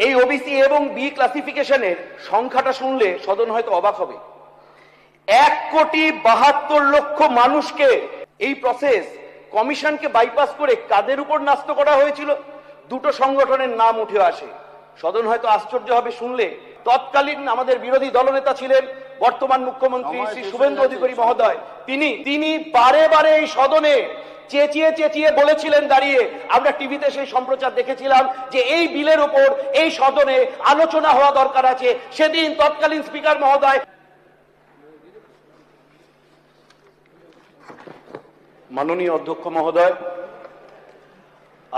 এই ওবিসি এবং বি ক্লাসিফিকেশনের সংখ্যাটা শুনলে সদন হয়তো অবাক হবে। 1,72,00,000 মানুষকে এই প্রসেস কমিশনকে বাইপাস করে কাদের উপর ন্যস্ত করা হয়েছিল? দুটো সংগঠনের নাম উঠে আসে। সদন হয়তো আশ্চর্য হবে শুনলে। তৎকালীন আমাদের বিরোধী দলনেতা ছিলেন বর্তমান মুখ্যমন্ত্রী শ্রী শুভেন্দু অধিকারী মহোদয়। তিনি বারে বারে এই সদনে চেঁচিয়ে চেঁচিয়ে বলেছিলেন দাঁড়িয়ে, আমরা টিভিতে সেই সম্প্রচার দেখেছিলাম, যে এই বিলের উপর এই সদনে আলোচনা হওয়া দরকার আছে। সেদিন তৎকালীন স্পিকার মহোদয়, মাননীয় অধ্যক্ষ মহোদয়,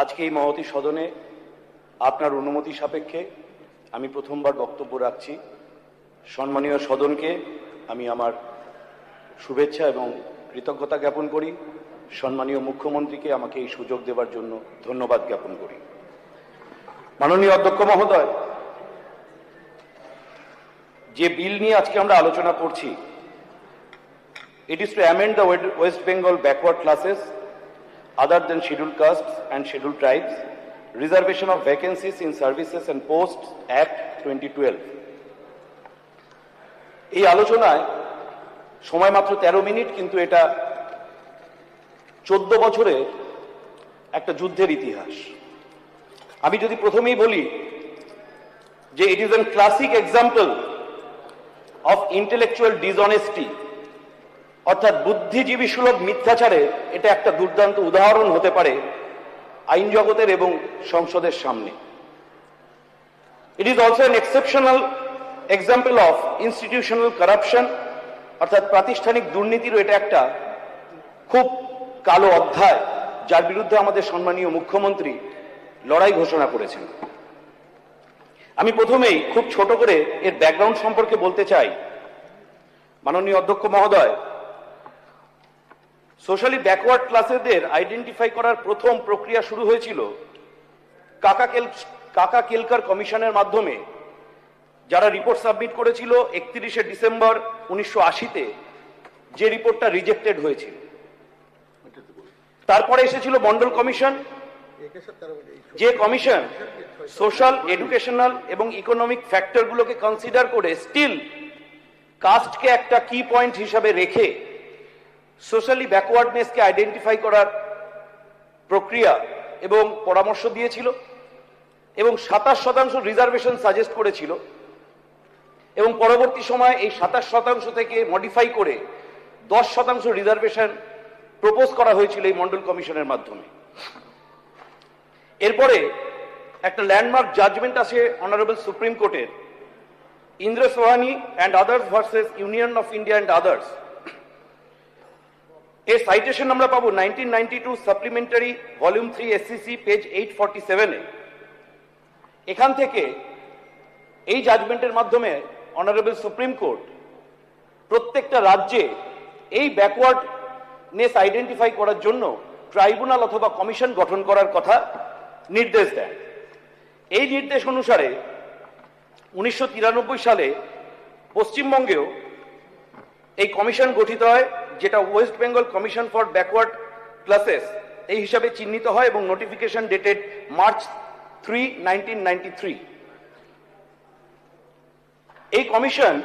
আজকে এই মহতী সদনে আপনার অনুমতি সাপেক্ষে আমি প্রথমবার বক্তব্য রাখছি। সম্মানীয় সদনকে আমি আমার শুভেচ্ছা এবং কৃতজ্ঞতা জ্ঞাপন করি। সম্মানীয় মুখ্যমন্ত্রীকে আমাকে এই সুযোগ দেওয়ার জন্য ধন্যবাদ জ্ঞাপন করি। মাননীয় অধ্যক্ষ মহোদয়, যে বিল নিয়ে আজকে আমরা আলোচনা করছি, it is to amend the West Bengal backward classes other than scheduled castes and scheduled tribes, reservation of vacancies in services and posts Act 2012. এই আলোচনায় সময় মাত্র 13 মিনিট, কিন্তু এটা 14 বছরের একটা যুদ্ধের ইতিহাস। আমি যদি প্রথমেই বলি যে it is a classic example of intellectual dishonesty, অর্থাৎ বুদ্ধিজীবী সুলভ মিথ্যাচারের এটা একটা দুর্দান্ত উদাহরণ হতে পারে আইন জগতের এবং সংসদের সামনে। It is also an exceptional example of institutional corruption, অর্থাৎ প্রাতিষ্ঠানিক দুর্নীতিরও এটা একটা খুব কালো অধ্যায়, যার বিরুদ্ধে আমাদের সম্মানীয় মুখ্যমন্ত্রী লড়াই ঘোষণা করেছেন। আমি প্রথমেই খুব ছোট করে এর ব্যাকগ্রাউন্ড সম্পর্কে বলতে চাই। মাননীয় অধ্যক্ষ মহোদয়, সোশ্যালি ব্যাকওয়ার্ড ক্লাসেদের আইডেন্টিফাই করার প্রথম প্রক্রিয়া শুরু হয়েছিল কাকা কেলকার কমিশনের মাধ্যমে, যারা রিপোর্ট সাবমিট করেছিল 31শে ডিসেম্বর 1980-তে, যে রিপোর্টটা রিজেক্টেড হয়েছিল। তারপরে এসেছিল মন্ডল কমিশন, যে কমিশন সোশ্যাল, এডুকেশনাল এবং ইকোনমিক ফ্যাক্টরগুলোকে কনসিডার করে স্টিল কাস্টকে একটা কি পয়েন্ট হিসাবে রেখে সোশ্যালি ব্যাকওয়ার্ডনেসকে আইডেন্টিফাই করার প্রক্রিয়া এবং পরামর্শ দিয়েছিল, এবং 27% রিজার্ভেশন সাজেস্ট করেছিল, এবং পরবর্তী সময়ে এই 27% থেকে মডিফাই করে 10% রিজার্ভেশন প্রপোজ করা হয়েছিল এই মন্ডল কমিশনের মাধ্যমে। এরপরে একটা ল্যান্ডমার্ক জাজমেন্ট আসে অনারেবল সুপ্রিম কোর্টের, Indra Sawhney and others versus union of India and others. এর সাইটেশন আমরা পাবো 1992 সাপ্লিমেন্টারি ভলিউম 3 এসসিসি পেজ 847-এ। এখান থেকে এই জাজমেন্টের মাধ্যমে অনারেবল সুপ্রিম কোর্ট প্রত্যেকটা রাজ্যে এই ব্যাকওয়ার্ডনেস আইডেন্টিফাই করার জন্য ট্রাইব্যুনাল অথবা কমিশন গঠন করার কথা নির্দেশ দেন। এই নির্দেশ অনুসারে 1993 সালে পশ্চিমবঙ্গেও এই কমিশন গঠিত হয়, যেটা West Bengal commission for backward classes এই হিসাবে চিহ্নিত হয়, এবং নোটিফিকেশন ডেটেড মার্চ 3, 1993। এই কমিশন,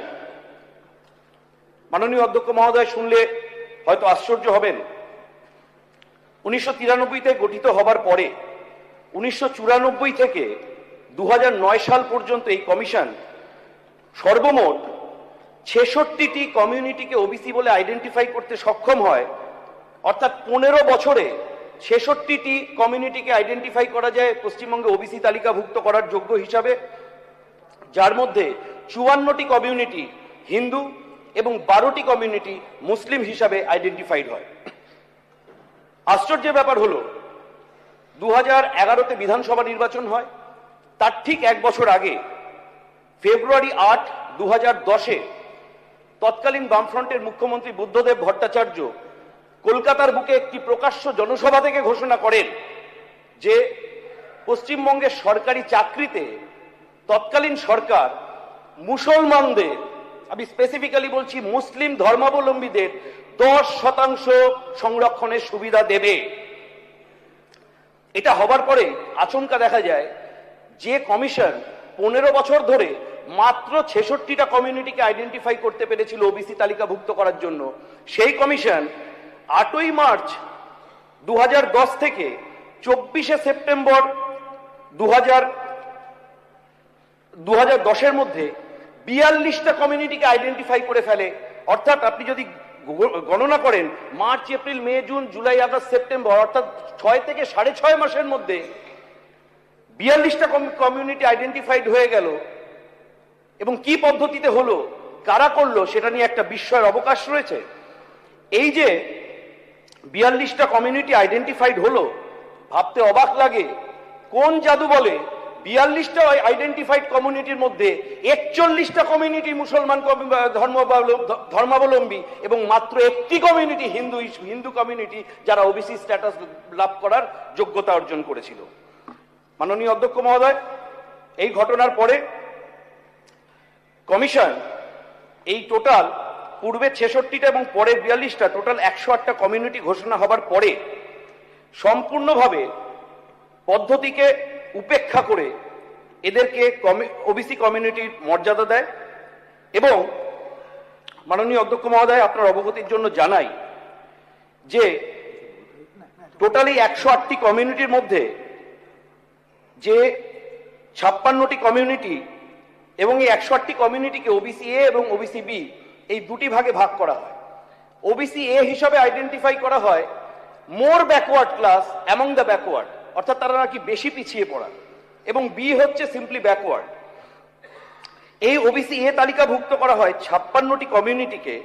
মাননীয় অধ্যক্ষ মহোদয়, শুনলে হয়তো আশ্চর্য হবেন, 1993-তে গঠিত হবার পরে 1994 থেকে 2009 সাল পর্যন্ত এই কমিশন সর্বমোট 66টি কমিউনিটিকে ওবিসি বলে আইডেন্টিফাই করতে সক্ষম হয়। অর্থাৎ 15 বছরে 66টি কমিউনিটিকে আইডেন্টিফাই করা যায় পশ্চিমবঙ্গে ওবিসি তালিকাভুক্ত করার যোগ্য হিসাবে, যার মধ্যে 54টি কমিউনিটি হিন্দু এবং 12টি কমিউনিটি মুসলিম হিসাবে আইডেন্টিফাইড হয়। আশ্চর্যের ব্যাপার হলো 2011-তে বিধানসভা নির্বাচন হয়, তার ঠিক এক বছর আগে ফেব্রুয়ারি 8, 2010-এ তৎকালীন বামফ্রন্টের মুখ্যমন্ত্রী বুদ্ধদেব ভট্টাচার্য কলকাতার বুকে একটি প্রকাশ্য জনসভা থেকে ঘোষণা করেন যে পশ্চিমবঙ্গের সরকারি চাকরিতে তৎকালীন সরকার মুসলমানদের, আমি স্পেসিফিক্যালি বলছি মুসলিম ধর্মাবলম্বীদের 10% সংরক্ষণের সুবিধা দেবে। এটা হবার পরে আচমকা দেখা যায় যে কমিশন 15 বছর ধরে মাত্র 66টা কমিউনিটিকে আইডেন্টিফাই করতে পেরেছিল ওবিসি তালিকাভুক্ত করার জন্য। সেই কমিশন 8ই মার্চ 2010 থেকে 24শে সেপ্টেম্বর 2010-এর মধ্যে 42টা কমিউনিটিকে আইডেন্টিফাই করে ফেলে। অর্থাৎ আপনি যদি গণনা করেন মার্চ, এপ্রিল, মে, জুন, জুলাই, আগস্ট, সেপ্টেম্বর, অর্থাৎ 6 থেকে 6.5 মাসের মধ্যে 42টা কমিউনিটি আইডেন্টিফাইড হয়ে গেল। এবং কি পদ্ধতিতে হলো, কারা করলো, সেটা নিয়ে একটা বিস্ময়ের অবকাশ রয়েছে। এই যে 42টা কমিউনিটি আইডেন্টিফাইড হলো, ভাবতে অবাক লাগে কোন জাদু বলে 42টা আইডেন্টিফাইড কমিউনিটির মধ্যে 41টা কমিউনিটি মুসলমান ধর্মাবলম্বী এবং মাত্র একটি কমিউনিটি হিন্দু কমিউনিটি, যারা ওবিসি স্ট্যাটাস লাভ করার যোগ্যতা অর্জন করেছিল। মাননীয় অধ্যক্ষ মহোদয়, এই ঘটনার পরে কমিশন এই টোটাল পূর্বে 66টা এবং পরে 42টা টোটাল 108টা কমিউনিটি ঘোষণা হবার পরে সম্পূর্ণভাবে পদ্ধতিকে উপেক্ষা করে এদেরকে ওবিসি কমিউনিটির মর্যাদা দেয়। এবং মাননীয় অধ্যক্ষ মহোদয়, আপনার অবগতির জন্য জানাই যে টোটালি 108টি কমিউনিটির মধ্যে যে 56টি কমিউনিটি এবং এই 108টি কমিউনিটিকে ওবিসি এ এবং ওবিসি বি এই দুটি ভাগে ভাগ করা হয়। ওবিসি এ হিসাবে আইডেন্টিফাই করা হয় মোর backward class among the backward, অর্থাৎ তারা নাকি বেশি পিছিয়ে পড়া, এবং বি হচ্ছে সিম্পলি ব্যাকওয়ার্ড। এই ওবিসি এ তালিকাভুক্ত করা হয় 56টি কমিউনিটিকে,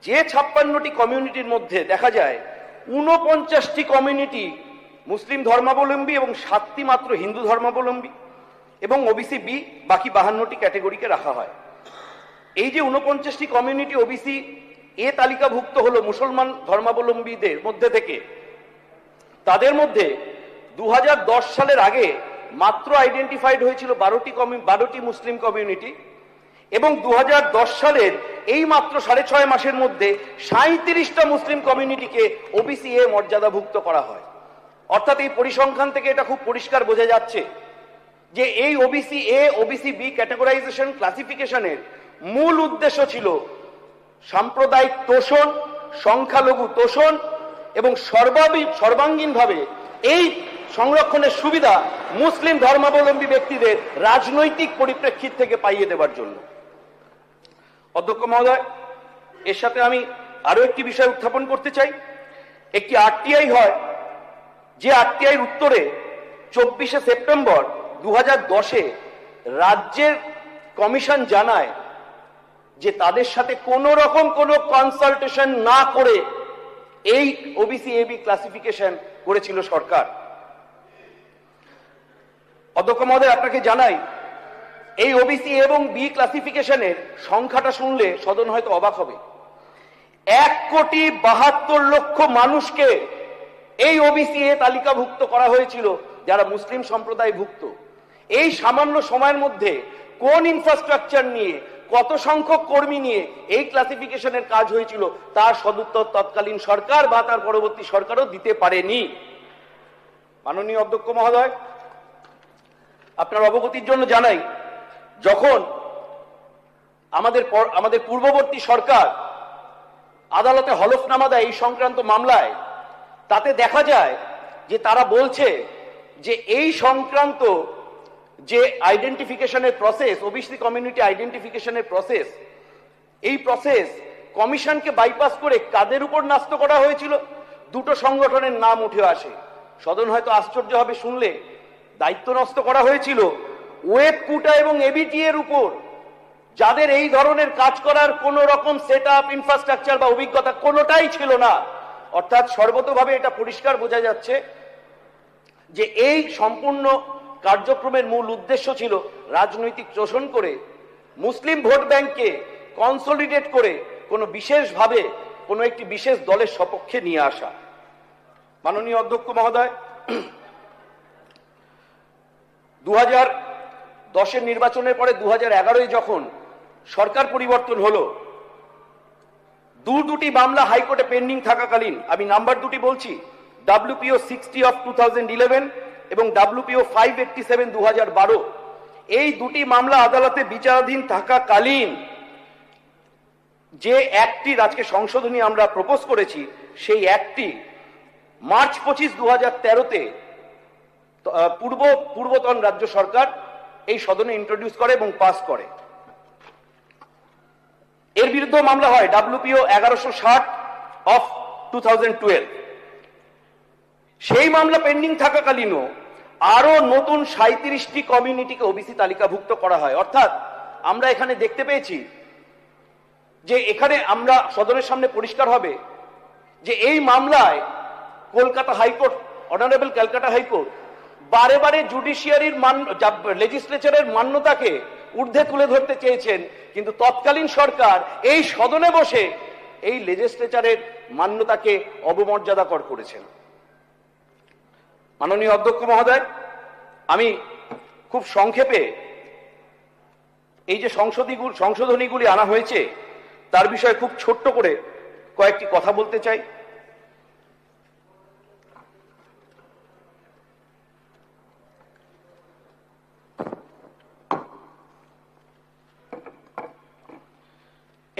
যে 56টি কমিউনিটির মধ্যে দেখা যায় 49টি কমিউনিটি মুসলিম ধর্মাবলম্বী এবং 7টি মাত্র হিন্দু ধর্মাবলম্বী, এবং ওবিসি বি বাকি 52টি ক্যাটেগরিকে রাখা হয়। এই যে 49টি কমিউনিটি ওবিসি এ তালিকাভুক্ত হলো মুসলমান ধর্মাবলম্বীদের মধ্যে থেকে, তাদের মধ্যে 2010 সালের আগে মাত্র আইডেন্টিফাইড হয়েছিল 12টি মুসলিম কমিউনিটি, এবং 2010 সালের এই মাত্র 6.5 মাসের মধ্যে 37টা মুসলিম কমিউনিটিকে ওবিসি এ মর্যাদাভুক্ত করা হয়। অর্থাৎ এই পরিসংখ্যান থেকে এটা খুব পরিষ্কার বোঝা যাচ্ছে যে এই ওবিসি এ ওবিসি বি ক্যাটেগরাইজেশন ক্লাসিফিকেশনের মূল উদ্দেশ্য ছিল সাম্প্রদায়িক তোষণ, সংখ্যালঘু তোষণ এবং সর্বাঙ্গীনভাবে এই সংরক্ষণের সুবিধা মুসলিম ধর্মাবলম্বী ব্যক্তিদের রাজনৈতিক পরিপ্রেক্ষিত থেকে পাইয়ে দেওয়ার জন্য। অধ্যক্ষ মহোদয়, এর সাথে আমি আরো একটি বিষয় উত্থাপন করতে চাই। একটি আরটিআই হয়, যে আরটিআইয়ের উত্তরে 24শে সেপ্টেম্বর 2010-এ রাজ্যের কমিশন জানায় যে তাদের সাথে কোনো রকম কোনো কনসালটেশন না করে এই ওবিসি এবি ক্লাসিফিকেশন করেছিল সরকার। অধ্যক্ষ মহোদয়, আপনাকে জানাই এই ওবিসি এবং বি ক্লাসিফিকেশনের সংখ্যাটা শুনলে সদন হয়তো অবাক হবে। 1,72,00,000 মানুষকে এই ওবিসি এ তালিকাভুক্ত করা হয়েছিল যারা মুসলিম সম্প্রদায়ভুক্ত। এই সামান্য সময়ের মধ্যে কোন ইনফ্রাস্ট্রাকচার নিয়ে, কত সংখ্যক কর্মী নিয়ে এই ক্লাসিফিকেশনের কাজ হয়েছিল তার সদুত্তর তৎকালীন সরকার বা তার পরবর্তী সরকারও দিতে পারেনি। মাননীয় অধ্যক্ষ মহোদয়, আপনার অবগতির জন্য জানাই, যখন আমাদের পূর্ববর্তী সরকার আদালতে হলফনামা দেয় এই সংক্রান্ত মামলায়, তাতে দেখা যায় যে তারা বলছে যে এই সংক্রান্ত যে আইডেন্টিফিকেশনের প্রসেস, ওবিসি কমিউনিটি আইডেন্টিফিকেশনের প্রসেস, এই প্রসেস কমিশনকে বাইপাস করে কাদের উপর ন্যস্ত করা হয়েছিল? দুটো সংগঠনের নাম উঠে আসে। সদন হয়তো আশ্চর্য হবে শুনলে, দায়িত্ব ন্যস্ত করা হয়েছিল ওয়েব কুটা এবং এবিটি এর উপর, যাদের এই ধরনের কাজ করার কোন রকম সেট আপ, ইনফ্রাস্ট্রাকচার বা অভিজ্ঞতা কোনোটাই ছিল না। অর্থাৎ সর্বতোভাবে এটা পরিষ্কার বোঝা যাচ্ছে যে এই সম্পূর্ণ কার্যক্রমের মূল উদ্দেশ্য ছিল রাজনৈতিক শোষণ করে মুসলিম ভোট ব্যাংককে কনসলিডেট করে কোনো বিশেষভাবে কোনো একটি বিশেষ দলের সপক্ষে নিয়ে আসা। মাননীয় অধ্যক্ষ মহোদয়, 2010-এর নির্বাচনের পরে 2011-য় যখন সরকার পরিবর্তন হলো, দুটি মামলা হাইকোর্টে পেন্ডিং থাকাকালীন, আমি নাম্বার দুটি বলছি, WPO 60 of 2011 এবং WPO 587 2012, এই দুটি মামলা আদালতে বিচারাধীন থাকাকালীন যে অ্যাক্টটির আজকে সংশোধনী আমরা প্রপোজ করেছি, সেই অ্যাক্টটি মার্চ 25, 2013-তে পূর্বতন রাজ্য সরকার এই সদনে ইন্ট্রোডিউস করে এবং পাস করে। এর বিরুদ্ধে মামলা হয় WPO 1160 অফ 2012। সেই মামলা পেন্ডিং থাকাকালীনও আরো নতুন 37টি কমিউনিটিকে ওবিসি তালিকাভুক্ত করা হয়। অর্থাৎ আমরা এখানে দেখতে পেয়েছি যে এখানে আমরা সদনের সামনে পরিষ্কার হবে যে এই মামলায় Kolkata high court, honourable Calcutta high court বারে বারে জুডিশিয়ারির লেজিসলেচারের মান্যতাকে ঊর্ধ্বে তুলে ধরতে চেয়েছেন, কিন্তু তৎকালীন সরকার এই সদনে বসে এই লেজিসলেচারের মান্যতাকে অবমর্যাদাকর করেছেন। মাননীয় অধ্যক্ষ মহোদয়, আমি খুব সংক্ষেপে এই যে সংশোধনীগুলি আনা হয়েছে তার বিষয়ে খুব ছোট্ট করে কয়েকটি কথা বলতে চাই।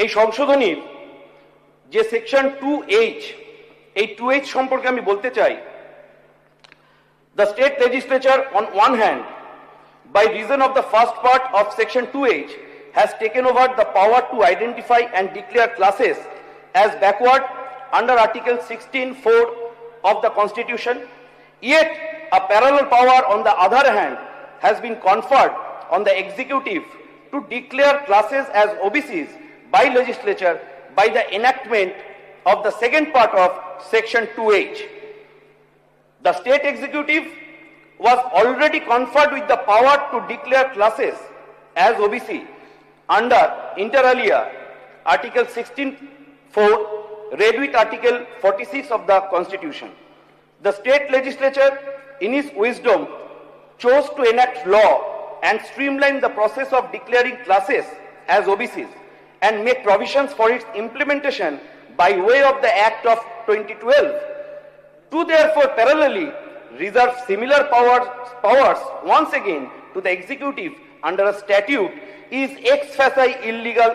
এই সংশোধনীর যে সেকশন 2H, এই 2H সম্পর্কে আমি বলতে চাই। The state legislature on one hand, by reason of the first part of section 2H, has taken over the power to identify and declare classes as backward under article 16(4) of the constitution, yet a parallel power on the other hand has been conferred on the executive to declare classes as OBCs by legislature by the enactment of the second part of section 2H. The state executive was already conferred with the power to declare classes as OBC under inter alia article 16(4) read with article 46 of the constitution. The state legislature in its wisdom chose to enact law and streamline the process of declaring classes as OBCs and make provisions for its implementation by way of the Act of 2012. To therefore parallelly reserve similar powers once again to the executive under a statute is ex facie illegal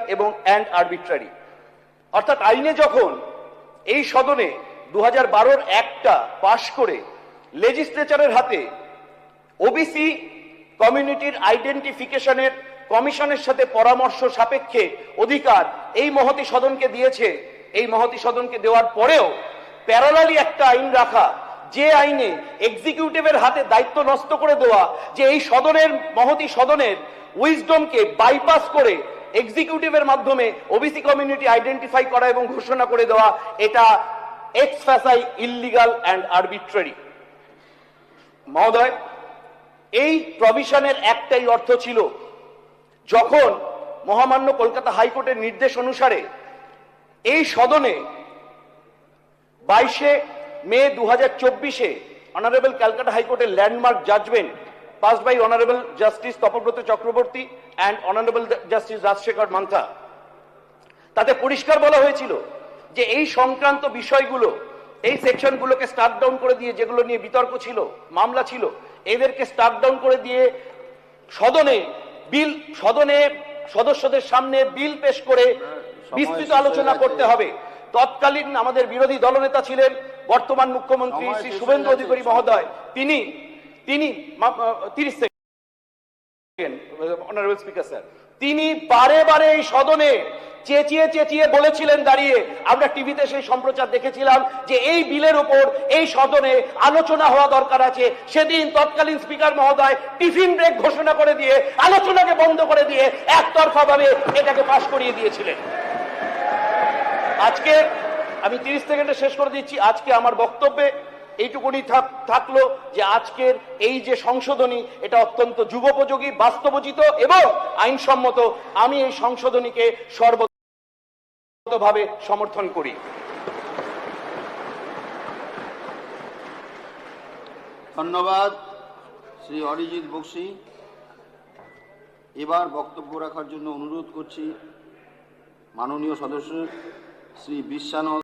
and arbitrary. অর্থাৎ আইনে যখন এই সদনে 2012-র অ্যাক্টটা পাশ করে লেজিসলেচারের হাতে OBC কমিউনিটির আইডেন্টিফিকেশনের কমিশনের সাথে পরামর্শ সাপেক্ষে অধিকার এই মহতী সদনকে দিয়েছে, এই মহতী সদনকে দেওয়ার পরেও প্যারালালি একটা আইন রাখা, যে আইনে এক্সিকিউটিভের হাতে দায়িত্ব নষ্ট করে দেওয়া, যে এই সদনের মহতী সদনের উইজডমকে বাইপাস করে এক্সিকিউটিভের মাধ্যমে ওবিসি কমিউনিটি আইডেন্টিফাই করা এবং ঘোষণা করে দেওয়া, এটা x FSSAI illegal and arbitrary. মহোদয়, এই প্রভিশনের একটাই অর্থ ছিল, যখন মহামান্য কলকাতা হাইকোর্টের নির্দেশ অনুসারে এই সদনে 22 মে 2024-এ অনারেবল ক্যালকাটা হাইকোর্টের landmark judgement passed by Honorable Justice Tapabrata Chakraborty and Honorable Justice Rajshekhar Mantha, তাতে পরিষ্কার বলা হয়েছিল যে এই সংক্রান্ত বিষয়গুলো, এই সেকশনগুলোকে স্টার্ট ডাউন করে দিয়ে, যেগুলো নিয়ে বিতর্ক ছিল, মামলা ছিল, এদেরকে স্টার্ট ডাউন করে দিয়ে সদনে সদস্যদের সামনে বিল পেশ করে বিস্তৃত আলোচনা করতে হবে। তৎকালীন আমাদের বিরোধী দলনেতা ছিলেন বর্তমান মুখ্যমন্ত্রী শ্রী শুভেন্দু অধিকারী মহোদয়। তিনি 30 সেকেন্ড অনারেবল স্পিকার স্যার, তিনি বারে বারে এই সদনে চেঁচিয়ে চেঁচিয়ে বলেছিলেন, দাঁড়িয়ে আমরা টিভিতে সেই সম্প্রচার দেখেছিলাম, যে এই বিলের উপর এই সদনে আলোচনা হওয়া দরকার আছে। সেদিন তৎকালীন স্পিকার মহোদয় টিফিন ব্রেক ঘোষণা করে দিয়ে আলোচনাকে বন্ধ করে দিয়ে একতরফা ভাবে এটাকে পাশ করিয়ে দিয়েছিলেন। আজকে আমি 30 সেকেন্ডে শেষ করে দিচ্ছি। আজকে আমার বক্তব্যে এইটুকুনি থাকলো যে আজকের এই যে সংশোধনী, এটা অত্যন্ত যুগোপযোগী, বাস্তবোচিত এবং আইনসম্মত। আমি এই সংশোধনীকে সর্বতভাবে সমর্থন করি। ধন্যবাদ শ্রী অরিজিৎ বক্সী। এবার বক্তব্য রাখার জন্য অনুরোধ করছি মাননীয় সদস্য শ্রী বিশ্বানন্দ